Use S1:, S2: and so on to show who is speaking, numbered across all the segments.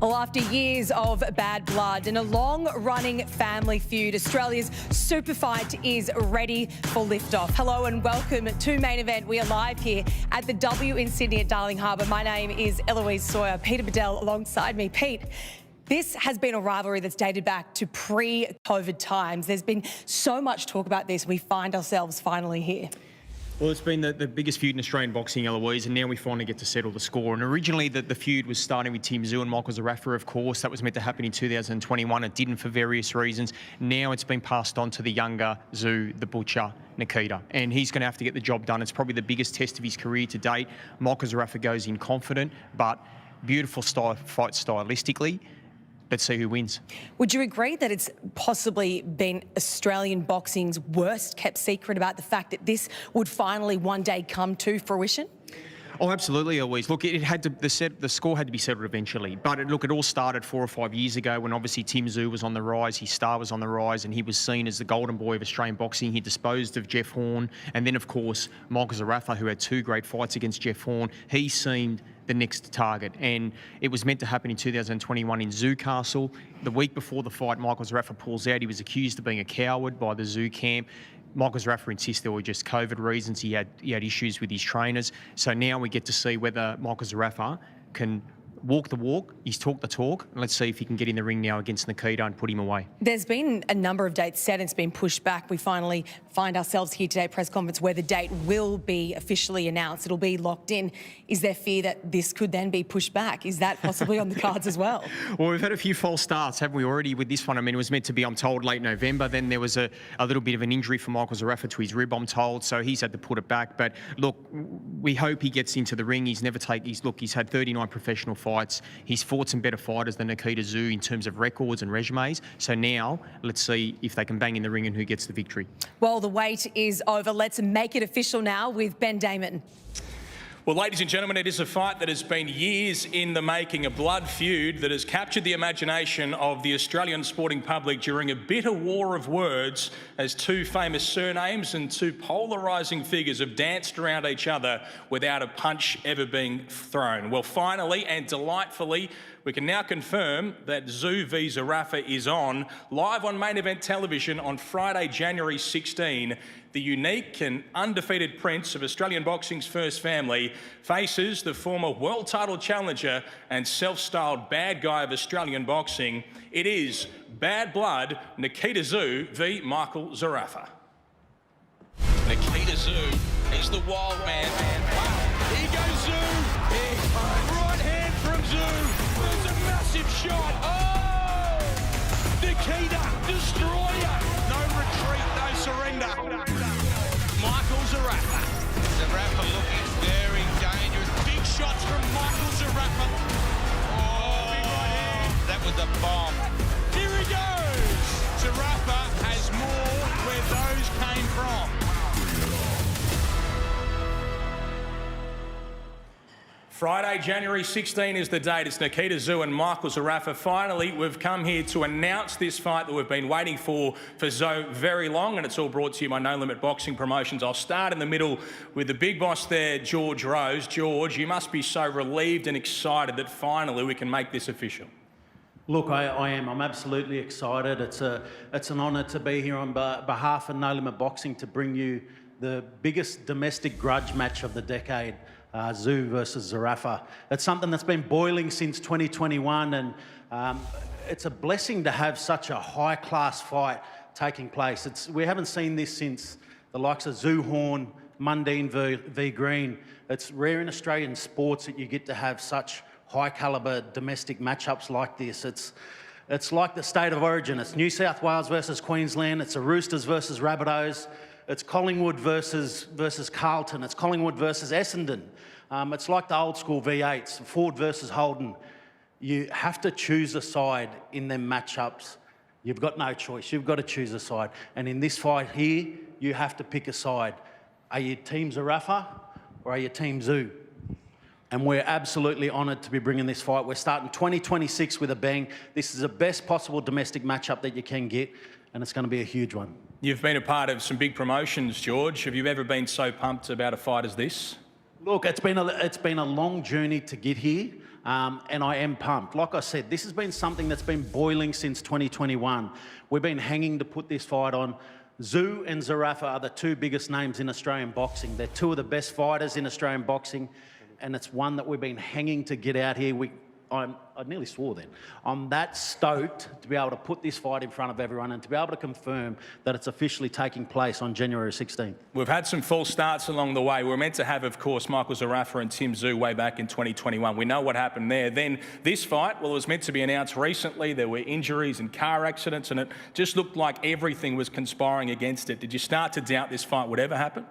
S1: Well, after years of bad blood and a long-running family feud, Australia's super fight is ready for liftoff. Hello and welcome to Main Event. We are live here at the W in Sydney at Darling Harbour. My name is Eloise Sawyer. Peter Bedell alongside me. Pete, this has been a rivalry that's dated back to pre-COVID times. There's been so much talk about this. We find ourselves finally here.
S2: Well, it's been the biggest feud in Australian boxing, Eloise, and now we finally get to settle the score. And originally, the feud was starting with Tszyu and Michael Zerafa, of course. That was meant to happen in 2021. It didn't for various reasons. Now it's been passed on to the younger Tszyu, the butcher, Nikita. And he's going to have to get the job done. It's probably the biggest test of his career to date. Michael Zerafa goes in confident, but beautiful fight stylistically. Let's see who wins.
S1: Would you agree that it's possibly been Australian boxing's worst kept secret about the fact that this would finally one day come to fruition?
S2: Oh, absolutely, Eloise. Look, it had to the score had to be settled eventually. But it all started 4 or 5 years ago when obviously Tszyu was on the rise, his star was on the rise, and he was seen as the golden boy of Australian boxing. He disposed of Jeff Horn, and then of course Michael Zerafa, who had 2 great fights against Jeff Horn. He seemed the next target, and it was meant to happen in 2021 in Tszyu Castle. The week before the fight, Michael Zerafa pulls out. He was accused of being a coward by the Tszyu camp. Michael Zerafa insists there were just COVID reasons. He had issues with his trainers. So now we get to see whether Michael Zerafa can walk the walk, he's talked the talk, and let's see if he can get in the ring now against Nikita and put him away.
S1: There's been a number of dates set and it's been pushed back. We finally find ourselves here today at press conference where the date will be officially announced. It'll be locked in. Is there fear that this could then be pushed back? Is that possibly on the cards as well?
S2: Well, we've had a few false starts, haven't we, already with this one? I mean, it was meant to be, I'm told, late November. Then there was a little bit of an injury for Michael Zerafa to his rib, I'm told, so he's had to put it back. But look, we hope he gets into the ring. He's had 39 professional fights. He's fought some better fighters than Nikita Tszyu in terms of records and resumes. So now, let's see if they can bang in the ring and who gets the victory.
S1: Well, the wait is over. Let's make it official now with Ben Damon.
S3: Well, ladies and gentlemen, it is a fight that has been years in the making, a blood feud that has captured the imagination of the Australian sporting public during a bitter war of words as 2 famous surnames and 2 polarising figures have danced around each other without a punch ever being thrown. Well, finally and delightfully, we can now confirm that Tszyu v Zerafa is on, live on Main Event television on Friday, January 16. The unique and undefeated prince of Australian boxing's first family faces the former world title challenger and self-styled bad guy of Australian boxing. It is Bad Blood, Nikita Tszyu v Michael Zerafa.
S4: Nikita Tszyu is the wild man. Wow, here goes Tszyu. Right hand from Tszyu. There's a massive shot. Oh! Nikita, destroyer. No retreat, no surrender. Michael Zerafa. Zerafa looking very dangerous. Big shots from Michael Zerafa. Oh, big right hand. That was a bomb. Here he goes. Zerafa has more where those came from.
S3: Friday, January 16 is the date. It's Nikita Tszyu and Michael Zerafa. Finally, we've come here to announce this fight that we've been waiting for so very long, and it's all brought to you by No Limit Boxing Promotions. I'll start in the middle with the big boss there, George Rose. George, you must be so relieved and excited that finally we can make this official.
S5: Look, I am. I'm absolutely excited. It's an honour to be here on behalf of No Limit Boxing to bring you the biggest domestic grudge match of the decade. Tszyu versus Zerafa. It's something that's been boiling since 2021, and it's a blessing to have such a high-class fight taking place. We haven't seen this since the likes of Tszyu Horn, Mundine v Green. It's rare in Australian sports that you get to have such high-calibre domestic matchups like this. It's like the state of origin. It's New South Wales versus Queensland. It's the Roosters versus Rabbitohs. It's Collingwood versus Carlton. It's Collingwood versus Essendon. It's like the old school V8s, Ford versus Holden. You have to choose a side in them matchups. You've got no choice. You've got to choose a side. And in this fight here, you have to pick a side. Are you Team Zerafa or are you Team Tszyu? And we're absolutely honoured to be bringing this fight. We're starting 2026 with a bang. This is the best possible domestic matchup that you can get, and it's going to be a huge one.
S3: You've been a part of some big promotions, George. Have you ever been so pumped about a fight as this?
S5: Look, it's been a long journey to get here. and I am pumped. Like I said, this has been something that's been boiling since 2021. We've been hanging to put this fight on. Tszyu and Zerafa are the two biggest names in Australian boxing. They're two of the best fighters in Australian boxing, and it's one that we've been hanging to get out here. I nearly swore then. I'm that stoked to be able to put this fight in front of everyone and to be able to confirm that it's officially taking place on January 16th.
S3: We've had some false starts along the way. We were meant to have, of course, Michael Zerafa and Tszyu way back in 2021. We know what happened there. Then this fight, well, it was meant to be announced recently. There were injuries and car accidents, and it just looked like everything was conspiring against it. Did you start to doubt this fight would ever happen?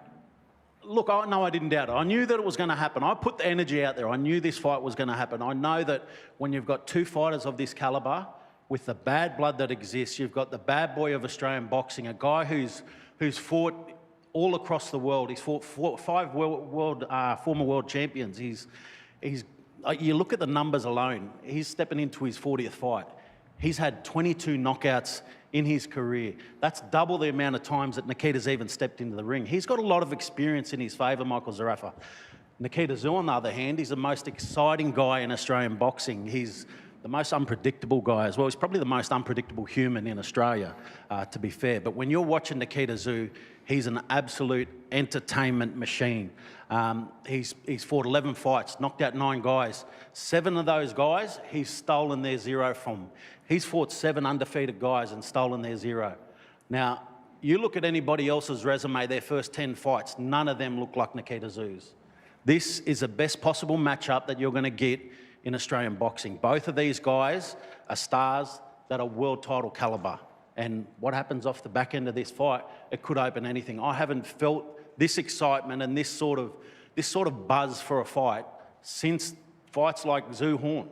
S5: Look, no, I didn't doubt it. I knew that it was going to happen. I put the energy out there. I knew this fight was going to happen. I know that when you've got two fighters of this calibre, with the bad blood that exists, you've got the bad boy of Australian boxing, a guy who's fought all across the world. He's fought five former world champions. You look at the numbers alone. He's stepping into his 40th fight. He's had 22 knockouts in his career. That's double the amount of times that Nikita's even stepped into the ring. He's got a lot of experience in his favour, Michael Zerafa. Nikita Tszyu, on the other hand, he's the most exciting guy in Australian boxing. He's the most unpredictable guy as well. He's probably the most unpredictable human in Australia, to be fair. But when you're watching Nikita Tszyu, he's an absolute entertainment machine. He's fought 11 fights, knocked out 9 guys. 7 of those guys, he's stolen their zero from. He's fought 7 undefeated guys and stolen their zero. Now, you look at anybody else's resume, their first 10 fights, none of them look like Nikita Tszyu's. This is the best possible matchup that you're going to get in Australian boxing. Both of these guys are stars that are world title calibre. And what happens off the back end of this fight, it could open anything. I haven't felt this excitement and this sort of buzz for a fight since fights like Tszyu Horn.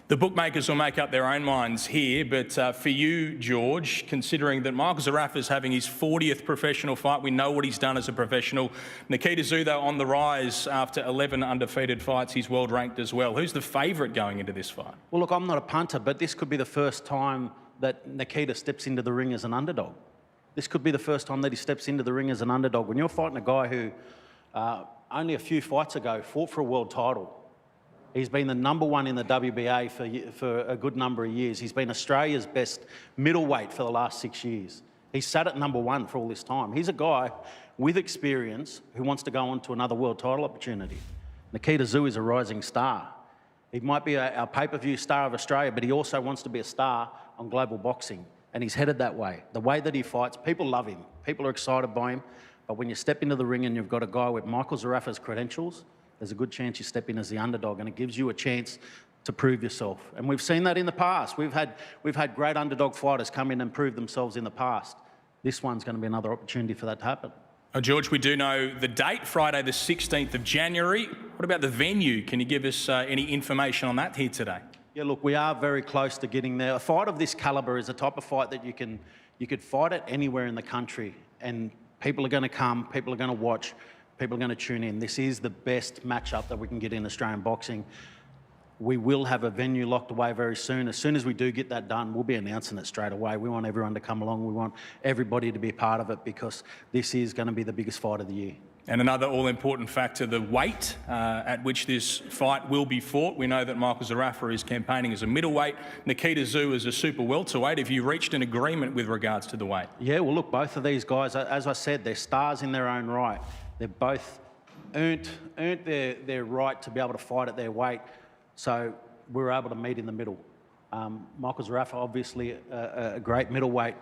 S3: The bookmakers will make up their own minds here, but for you, George, considering that Michael Zerafa is having his 40th professional fight, we know what he's done as a professional. Nikita Tszyu, though, on the rise after 11 undefeated fights. He's world ranked as well. Who's the favourite going into this fight?
S5: Well, look, I'm not a punter, but this could be the first time that Nikita steps into the ring as an underdog. This could be the first time that he steps into the ring as an underdog. When you're fighting a guy who only a few fights ago fought for a world title, he's been the #1 in the WBA for a good number of years. He's been Australia's best middleweight for the last 6 years. He's sat at #1 for all this time. He's a guy with experience who wants to go on to another world title opportunity. Nikita Tszyu is a rising star. He might be our pay-per-view star of Australia, but he also wants to be a star on global boxing. And he's headed that way. The way that he fights, people love him. People are excited by him. But when you step into the ring and you've got a guy with Michael Zerafa's credentials, there's a good chance you step in as the underdog, and it gives you a chance to prove yourself. And we've seen that in the past. We've had great underdog fighters come in and prove themselves in the past. This one's going to be another opportunity for that to happen.
S3: George, we do know the date, Friday the 16th of January. What about the venue? Can you give us any information on that here today?
S5: Yeah, look, we are very close to getting there. A fight of this calibre is a type of fight that you could fight it anywhere in the country, and people are going to come, people are going to watch, people are going to tune in. This is the best matchup that we can get in Australian boxing. We will have a venue locked away very soon. As soon as we do get that done, we'll be announcing it straight away. We want everyone to come along. We want everybody to be a part of it, because this is going to be the biggest fight of the year.
S3: And another all-important factor, the weight at which this fight will be fought. We know that Michael Zerafa is campaigning as a middleweight. Nikita Tszyu is a super welterweight. Have you reached an agreement with regards to the weight?
S5: Yeah, well, look, both of these guys, as I said, they're stars in their own right. They've both earned their right to be able to fight at their weight. So we were able to meet in the middle. Michael Zerafa, obviously a great middleweight.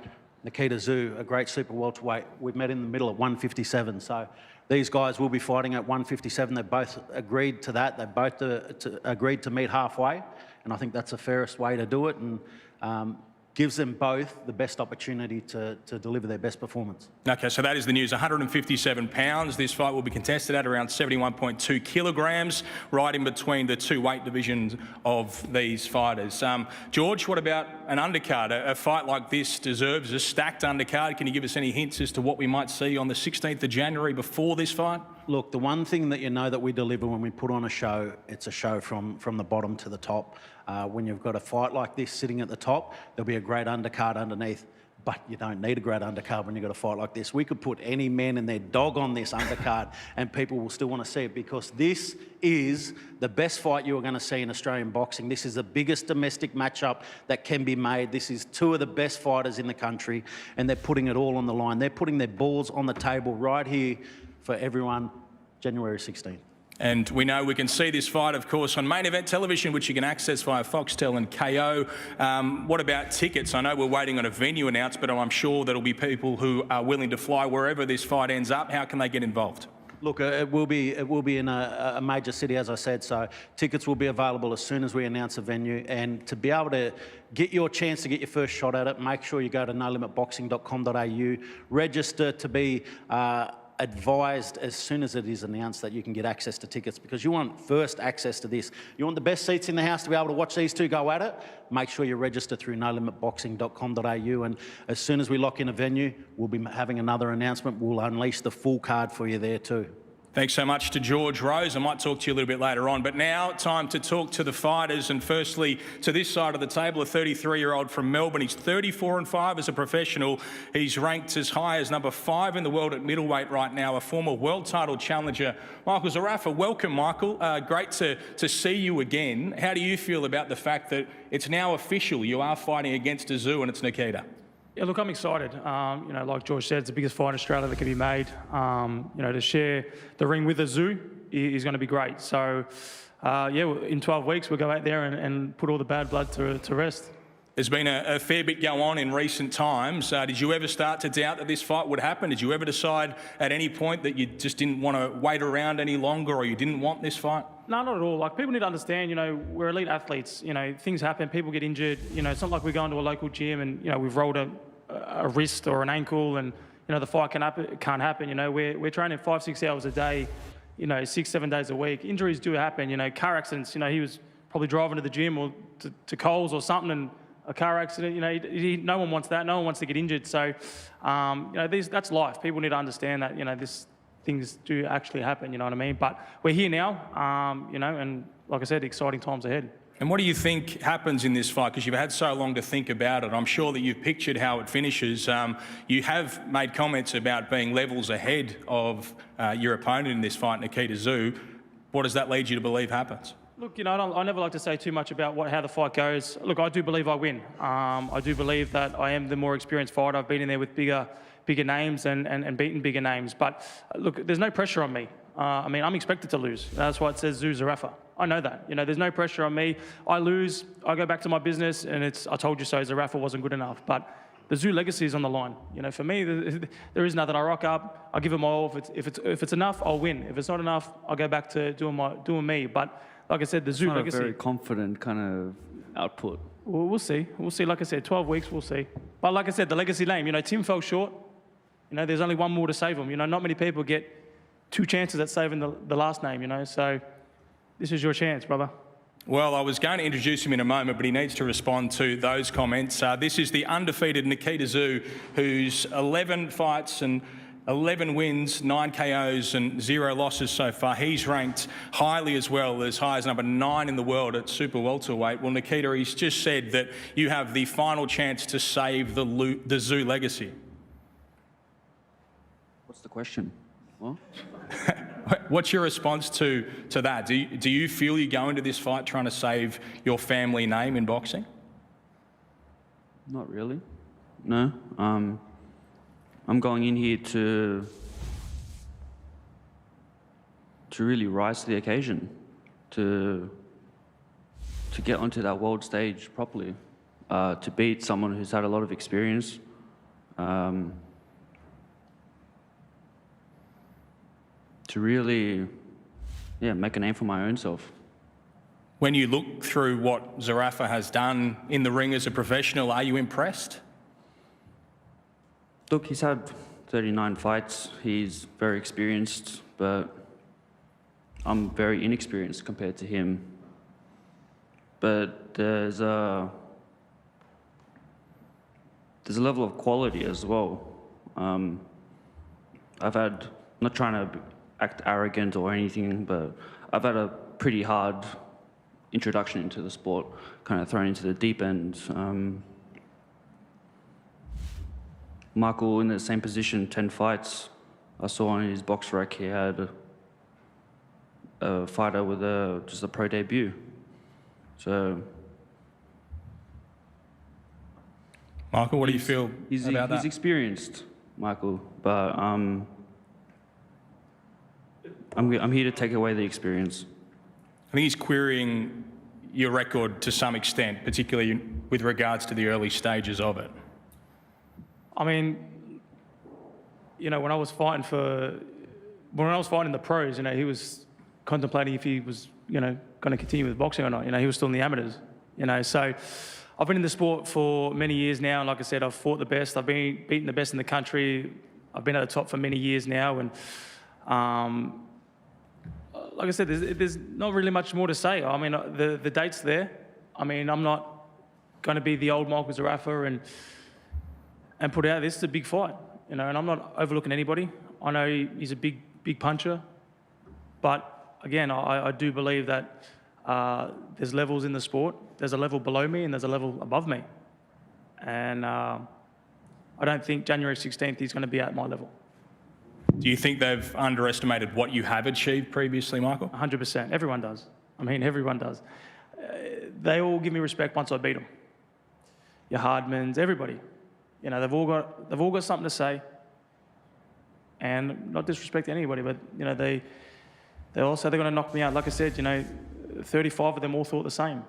S5: Nikita Tszyu, a great super welterweight. We've met in the middle at 157. So these guys will be fighting at 157. They've both agreed to that. They've both agreed to meet halfway. And I think that's the fairest way to do it, and gives them both the best opportunity to deliver their best performance.
S3: Okay, so that is the news. 157 pounds. This fight will be contested at around 71.2 kilograms, right in between the two weight divisions of these fighters. George, what about an undercard? A fight like this deserves a stacked undercard. Can you give us any hints as to what we might see on the 16th of January before this fight?
S5: Look, the one thing that you know that we deliver when we put on a show, it's a show from the bottom to the top. When you've got a fight like this sitting at the top, there'll be a great undercard underneath. but you don't need a great undercard when you've got a fight like this. We could put any man and their dog on this undercard and people will still want to see it, because this is the best fight you are going to see in Australian boxing. This is the biggest domestic matchup that can be made. This is two of the best fighters in the country, and they're putting it all on the line. They're putting their balls on the table right here for everyone, January 16th.
S3: And we know we can see this fight, of course, on Main Event Television, which you can access via Foxtel and KO. What about tickets? I know we're waiting on a venue announcement, but I'm sure there'll be people who are willing to fly wherever this fight ends up. How can they get involved?
S5: Look, it will be in a major city, as I said, so tickets will be available as soon as we announce a venue. And to be able to get your chance to get your first shot at it, make sure you go to nolimitboxing.com.au, register to be advised as soon as it is announced that you can get access to tickets, because you want first access to this. You want the best seats in the house to be able to watch these two go at it. Make sure you register through nolimitboxing.com.au, and as soon as we lock in a venue, we'll be having another announcement. We'll unleash the full card for you there too.
S3: Thanks so much to George Rose. I might talk to you a little bit later on, but now time to talk to the fighters. And firstly, to this side of the table, a 33-year-old from Melbourne. He's 34-5 as a professional. He's ranked as high as number 5 in the world at middleweight right now, a former world title challenger. Michael Zerafa, welcome, Michael. Great to see you again. How do you feel about the fact that it's now official? You are fighting against Tszyu and it's Nikita.
S6: Yeah, look, I'm excited. You know, like George said, it's the biggest fight in Australia that can be made. You know, to share the ring with Tszyu is going to be great. So, yeah, in 12 weeks, we'll go out there and put all the bad blood to rest.
S3: There's been a fair bit go on in recent times. Did you ever start to doubt that this fight would happen? Did you ever decide at any point that you just didn't want to wait around any longer, or you didn't want this fight?
S6: No, not at all. Like, people need to understand, you know, we're elite athletes. You know, things happen, people get injured. You know, it's not like we go into a local gym and, you know, we've rolled a wrist or an ankle and, you know, the fight can't happen. You know, we're training 5-6 hours a day, you know, 6-7 days a week. Injuries do happen, you know, car accidents. You know, he was probably driving to the gym or to Coles or something, and a car accident, you know, no one wants that. No one wants to get injured. So, you know, that's life. People need to understand that, you know, things do actually happen, you know what I mean? But we're here now, you know, and like I said, exciting times ahead.
S3: And what do you think happens in this fight? Because you've had so long to think about it. I'm sure that you've pictured how it finishes. You have made comments about being levels ahead of your opponent in this fight, Nikita Tszyu. What does that lead you to believe happens?
S6: Look, you know, I never like to say too much about how the fight goes. Look, I do believe I win. I do believe that I am the more experienced fighter. I've been in there with bigger names and beaten bigger names. But look, there's no pressure on me. I mean, I'm expected to lose. That's why it says Tszyu Zerafa. I know that. You know, there's no pressure on me. I lose, I go back to my business, and it's I told you so. Zerafa wasn't good enough. But the Tszyu legacy is on the line. You know, for me, there is nothing. I rock up. I give it my all. If it's enough, I'll win. If it's not enough, I'll go back to doing me. But like I said, the Tszyu legacy.
S7: It's not a very confident kind of output.
S6: We'll see. We'll see. Like I said, 12 weeks, we'll see. But like I said, the legacy name. You know, Tim fell short. You know, there's only one more to save him. You know, not many people get 2 chances at saving the last name. You know, so this is your chance, brother.
S3: Well, I was going to introduce him in a moment, but he needs to respond to those comments. This is the undefeated Nikita Tszyu, who's 11 fights and 11 wins, 9 KOs and 0 losses so far. He's ranked highly as well, as high as number 9 in the world at super welterweight. Well, Nikita, he's just said that you have the final chance to save the Tszyu legacy.
S7: What's the question? What?
S3: What's your response to that? Do you feel you go into this fight trying to save your family name in boxing?
S7: Not really. No. I'm going in here to really rise to the occasion, to get onto that world stage properly, to beat someone who's had a lot of experience. To really, make a name for my own self.
S3: When you look through what Zerafa has done in the ring as a professional, are you impressed?
S7: Look, he's had 39 fights. He's very experienced, but I'm very inexperienced compared to him. But there's a level of quality as well. Not trying to act arrogant or anything, but I've had a pretty hard introduction into the sport, kind of thrown into the deep end. Michael in the same position, 10 fights. I saw on his box rack he had a fighter with just a pro debut. So,
S3: Michael, what do you feel about that?
S7: He's experienced, Michael, but I'm here to take away the experience.
S3: I think he's querying your record to some extent, particularly with regards to the early stages of it.
S6: I mean, you know, when I was fighting in the pros, you know, he was contemplating if he was, you know, going to continue with boxing or not. You know, he was still in the amateurs. You know, so I've been in the sport for many years now, and like I said, I've fought the best. I've been beaten the best in the country. I've been at the top for many years now, and like I said, there's not really much more to say. I mean, the date's there. I mean, I'm not going to be the old Michael Zerafa and put out. This is a big fight, you know, and I'm not overlooking anybody. I know he's a big puncher, but again, I do believe that there's levels in the sport. There's a level below me and there's a level above me, and I don't think January 16th he's going to be at my level.
S3: Do you think they've underestimated what you have achieved previously, Michael?
S6: 100%. Everyone does. I mean, everyone does. They all give me respect once I beat them. Your Hardmans, everybody. You know, they've all got something to say. And not disrespect anybody, but you know, they all say they're going to knock me out. Like I said, you know, 35 of them all thought the same.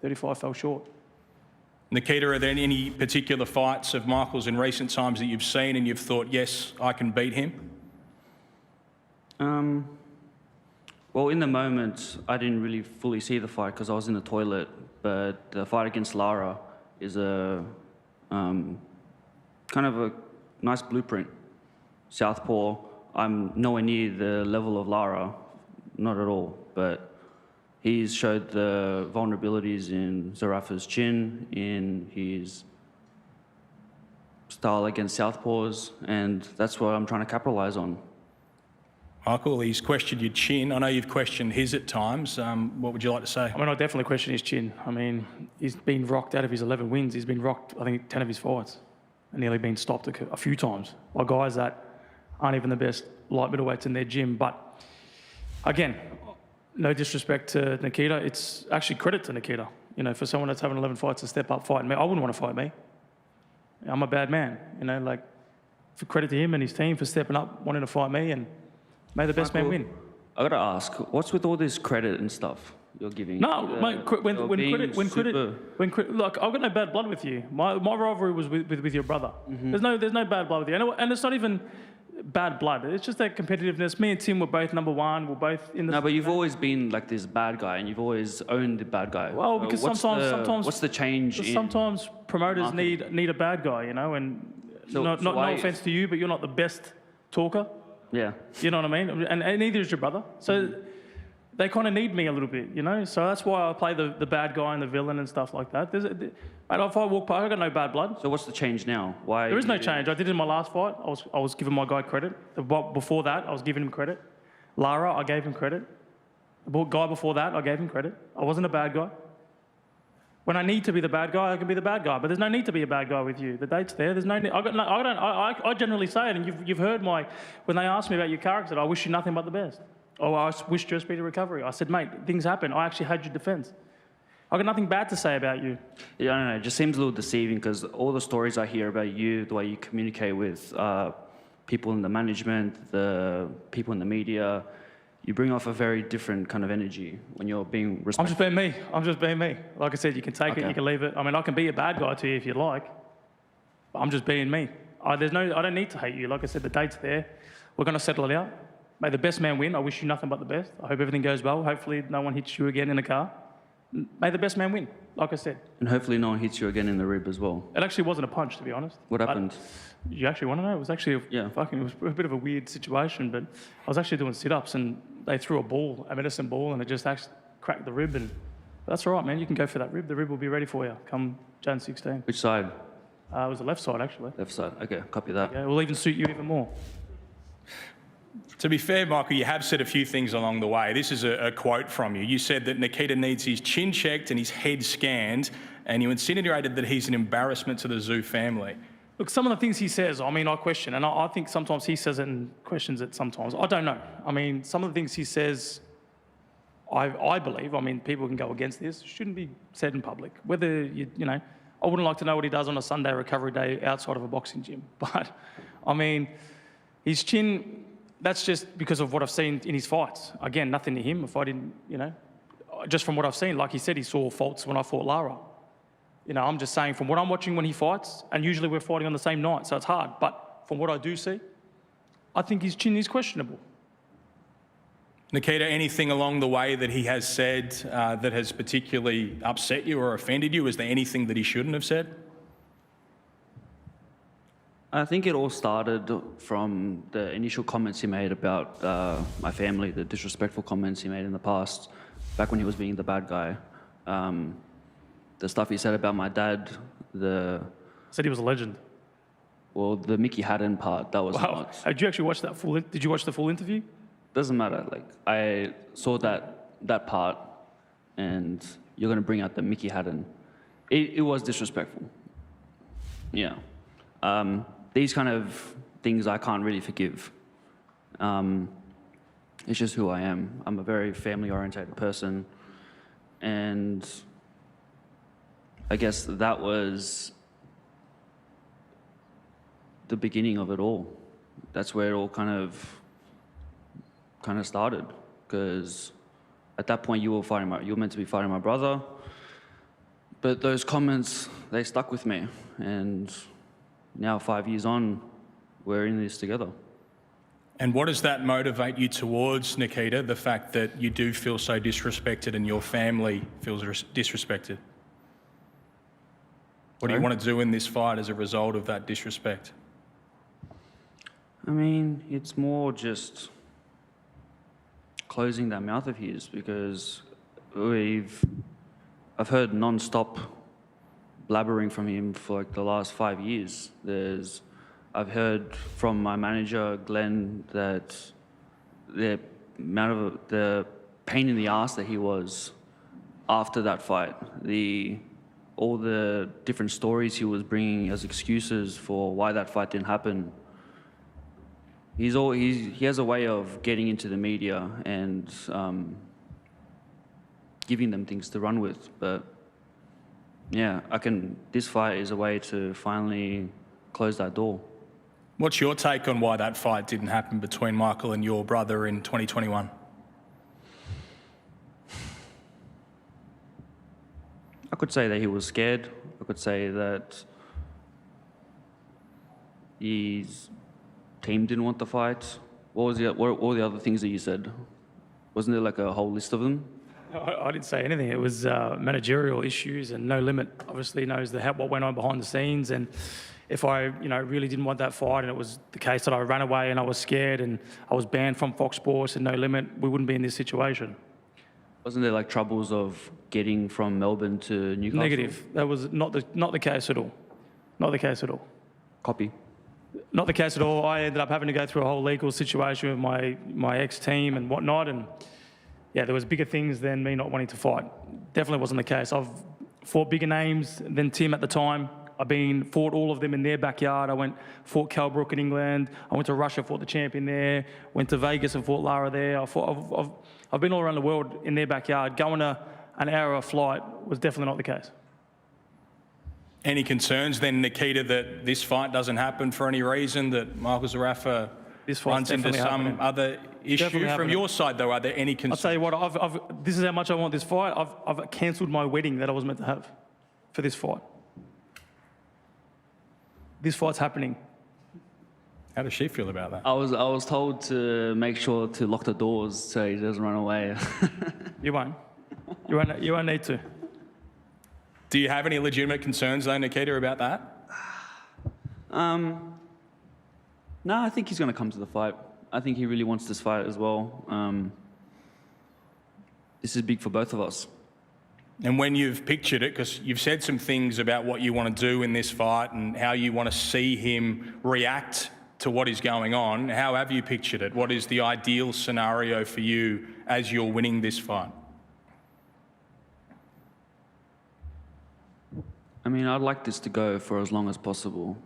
S6: 35 fell short.
S3: Nikita, are there any particular fights of Michael's in recent times that you've seen and you've thought, yes, I can beat him?
S7: Well, in the moment, I didn't really fully see the fight because I was in the toilet. But the fight against Lara is a kind of a nice blueprint. Southpaw, I'm nowhere near the level of Lara, not at all. But he's showed the vulnerabilities in Zerafa's chin, in his style against Southpaws, and that's what I'm trying to capitalise on.
S3: Michael, he's questioned your chin. I know you've questioned his at times. What would you like to say?
S6: I mean, I definitely question his chin. I mean, he's been rocked out of his 11 wins. He's been rocked, I think, 10 of his fights, and nearly been stopped a few times by guys that aren't even the best light middleweights in their gym. But again, no disrespect to Nikita. It's actually credit to Nikita. You know, for someone that's having 11 fights to step up fighting me, I wouldn't want to fight me. I'm a bad man. You know, like, for credit to him and his team for stepping up, wanting to fight me, and may the best man win.
S7: I gotta ask, what's with all this credit and stuff you're giving?
S6: No, mate, when credit, look, I've got no bad blood with you. My rivalry was with your brother. Mm-hmm. There's no bad blood with you, and it's not even bad blood. It's just that competitiveness. Me and Tim were both number one. We're both in the.
S7: No, but you've always been like this bad guy, and you've always owned the bad guy.
S6: Well, because sometimes
S7: what's the change?
S6: Sometimes promoters need a bad guy, you know, and no offense to you, but you're not the best talker.
S7: Yeah. You
S6: know what I mean? And neither is your brother. So they kind of need me a little bit, you know? So that's why I play the bad guy and the villain and stuff like that. And if I walk past, I got no bad blood.
S7: So what's the change now? Why?
S6: There is no change. I did it in my last fight. I was giving my guy credit. Before that, I was giving him credit. Lara, I gave him credit. The guy before that, I gave him credit. I wasn't a bad guy. When I need to be the bad guy, I can be the bad guy. But there's no need to be a bad guy with you. The date's there. There's no need. I generally say it, and you've heard when they ask me about your character, I wish you nothing but the best. Oh, I wish you a speedy recovery. I said, mate, things happen. I actually had your defence. I got nothing bad to say about you.
S7: Yeah, I don't know. It just seems a little deceiving because all the stories I hear about you, the way you communicate with people in the management, the people in the media, you bring off a very different kind of energy when you're being respectful.
S6: I'm just being me. Like I said, you can take it, you can leave it. I mean, I can be a bad guy to you if you like, but I'm just being me. I don't need to hate you. Like I said, the date's there. We're going to settle it out. May the best man win. I wish you nothing but the best. I hope everything goes well. Hopefully no one hits you again in a car. May the best man win, like I said.
S7: And hopefully no one hits you again in the rib as well.
S6: It actually wasn't a punch, to be honest.
S7: What happened?
S6: You actually want to know? It was actually it was a bit of a weird situation, but I was actually doing sit-ups and they threw a medicine ball, and it just actually cracked the rib. And that's all right, man. You can go for that rib. The rib will be ready for you come Jan 16.
S7: Which side?
S6: It was the left side, actually.
S7: Left side. Okay, copy that.
S6: Yeah, it will even suit you even more.
S3: To be fair, Michael, you have said a few things along the way. This is a quote from you. You said that Nikita needs his chin checked and his head scanned, and you insinuated that he's an embarrassment to the Tszyu family.
S6: Look, some of the things he says, I mean, I question, and I think sometimes he says it and questions it sometimes. I don't know. I mean, some of the things he says, I believe, I mean, people can go against this, shouldn't be said in public. Whether, you know, I wouldn't like to know what he does on a Sunday recovery day outside of a boxing gym. But, I mean, his chin, that's just because of what I've seen in his fights. Again, nothing to him. If I didn't, you know, just from what I've seen, like he said, he saw faults when I fought Lara. You know, I'm just saying from what I'm watching when he fights, and usually we're fighting on the same night, so it's hard. But from what I do see, I think his chin is questionable.
S3: Nikita, anything along the way that he has said that has particularly upset you or offended you? Is there anything that he shouldn't have said?
S7: I think it all started from the initial comments he made about my family, the disrespectful comments he made in the past, back when he was being the bad guy. The stuff he said about my dad,
S6: Said he was a legend.
S7: Well, the Mickey Haddon part, that was
S6: Wow.
S7: not.
S6: Did you actually watch that did you watch the full interview?
S7: Doesn't matter. Like, I saw that part, and you're going to bring out the Mickey Haddon. It was disrespectful. Yeah. These kind of things I can't really forgive. It's just who I am. I'm a very family-oriented person, and I guess that was the beginning of it all. That's where it all kind of started, because at that point you were meant to be fighting my brother, but those comments, they stuck with me, and now 5 years on, we're in this together.
S3: And what does that motivate you towards, Nikita, the fact that you do feel so disrespected and your family feels disrespected? What do you want to do in this fight as a result of that disrespect?
S7: I mean, it's more just closing that mouth of his, because I've heard non-stop blabbering from him for like the last 5 years. I've heard from my manager, Glenn, that the pain in the ass that he was after that fight, all the different stories he was bringing as excuses for why that fight didn't happen. He has a way of getting into the media and giving them things to run with. But yeah, this fight is a way to finally close that door.
S3: What's your take on why that fight didn't happen between Michael and your brother in 2021?
S7: I could say that he was scared. I could say that his team didn't want the fight. What were the other things that you said? Wasn't there like a whole list of them?
S6: I didn't say anything. It was managerial issues, and No Limit obviously knows what went on behind the scenes. And if I, really didn't want that fight, and it was the case that I ran away and I was scared and I was banned from Fox Sports and No Limit, we wouldn't be in this situation.
S7: Wasn't there like troubles of getting from Melbourne to Newcastle?
S6: Negative. That was not the case at all. Not the case at all.
S7: Copy.
S6: Not the case at all. I ended up having to go through a whole legal situation with my ex-team and whatnot, and yeah, there was bigger things than me not wanting to fight. Definitely wasn't the case. I've fought bigger names than Tim at the time. Fought all of them in their backyard. Fought Cal Brook in England. I went to Russia, fought the champion there. Went to Vegas and fought Lara there. I've been all around the world in their backyard. Going to an hour of flight was definitely not the case.
S3: Any concerns then, Nikita, that this fight doesn't happen for any reason, that Michael Zerafa runs into some other issue? From your side, though, are there any concerns?
S6: I'll tell you what, this is how much I want this fight. I've cancelled my wedding that I was meant to have for this fight. This fight's happening.
S3: How does she feel about that?
S7: I was told to make sure to lock the doors so he doesn't run away.
S6: You won't. You won't need to.
S3: Do you have any legitimate concerns, though, Nikita, about that?
S7: No, I think he's going to come to the fight. I think he really wants this fight as well. This is big for both of us.
S3: And when you've pictured it, because you've said some things about what you want to do in this fight and how you want to see him react to what is going on, how have you pictured it? What is the ideal scenario for you as you're winning this fight?
S7: I mean, I'd like this to go for as long as possible.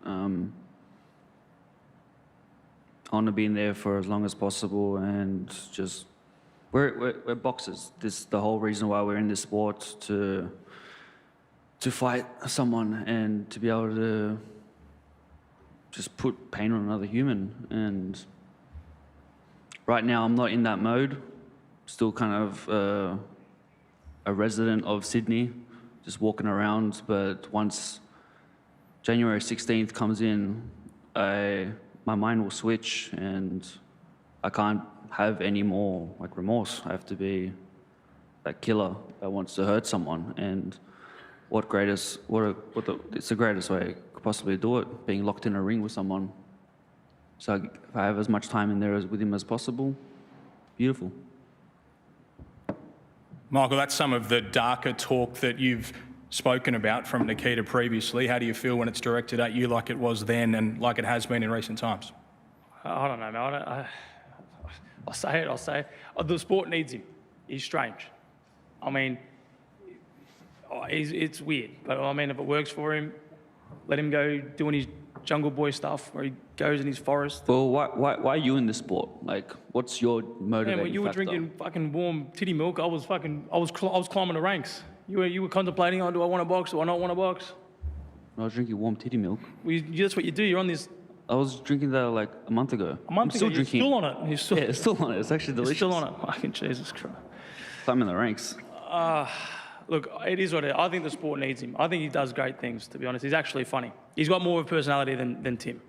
S7: I want to be in there for as long as possible, and just we're boxers. This is the whole reason why we're in this sport, to fight someone and to be able to just put pain on another human. And right now I'm not in that mode. Still kind of a resident of Sydney, just walking around. But once January 16th comes in, my mind will switch, and I can't have any more like remorse. I have to be that killer that wants to hurt someone. And it's the greatest way I could possibly do it, being locked in a ring with someone. So if I have as much time in there with him as possible, beautiful.
S3: Michael, that's some of the darker talk that you've spoken about from Nikita previously. How do you feel when it's directed at you like it was then and like it has been in recent times?
S6: I don't know, man. I'll say it. The sport needs him. He's strange. I mean, it's weird. But I mean, if it works for him, let him go doing his jungle boy stuff where he goes in his forest.
S7: Well, why are you in this sport? Like, what's your motivating
S6: Man, when you were
S7: factor?
S6: drinking fucking warm titty milk, I was climbing the ranks. You were contemplating, do I want to box? Do I not want to box?
S7: I was drinking warm titty milk.
S6: That's what you do. You're on this.
S7: I was drinking that like a month ago.
S6: I'm still drinking. You're still on it.
S7: Yeah, it's still on it. It's actually delicious.
S6: You're still on it. Fucking Jesus Christ.
S7: Climbing the ranks.
S6: Look, it is what it is. I think the sport needs him. I think he does great things, to be honest. He's actually funny. He's got more of a personality than Tim.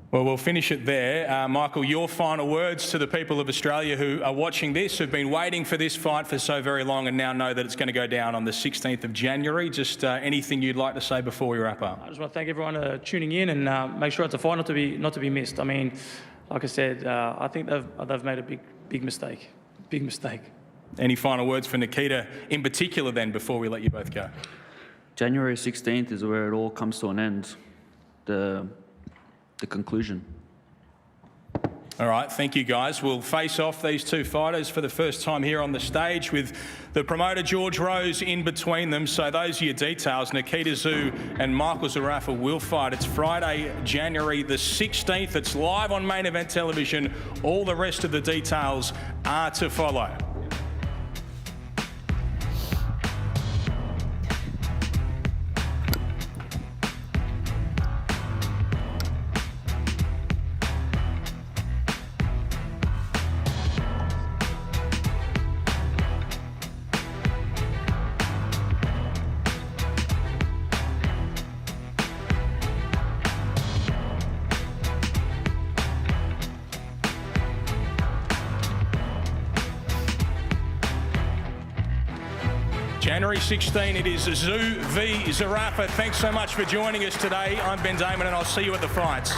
S3: Well, we'll finish it there. Michael, your final words to the people of Australia who are watching this, who've been waiting for this fight for so very long and now know that it's going to go down on the 16th of January. Just anything you'd like to say before we wrap up?
S6: I just want to thank everyone for tuning in and make sure it's a fight not to be missed. I mean, like I said, I think they've made a big mistake. Big mistake.
S3: Any final words for Nikita in particular then before we let you both go?
S7: January 16th is where it all comes to an end. The conclusion.
S3: All right, thank you guys. We'll face off these two fighters for the first time here on the stage with the promoter George Rose in between them. So those are your details. Nikita Tszyu and Michael Zerafa will fight. It's Friday, January the 16th. It's live on Main Event Television. All the rest of the details are to follow. January 16, it is Tszyu v Zerafa. Thanks so much for joining us today. I'm Ben Damon and I'll see you at the fights.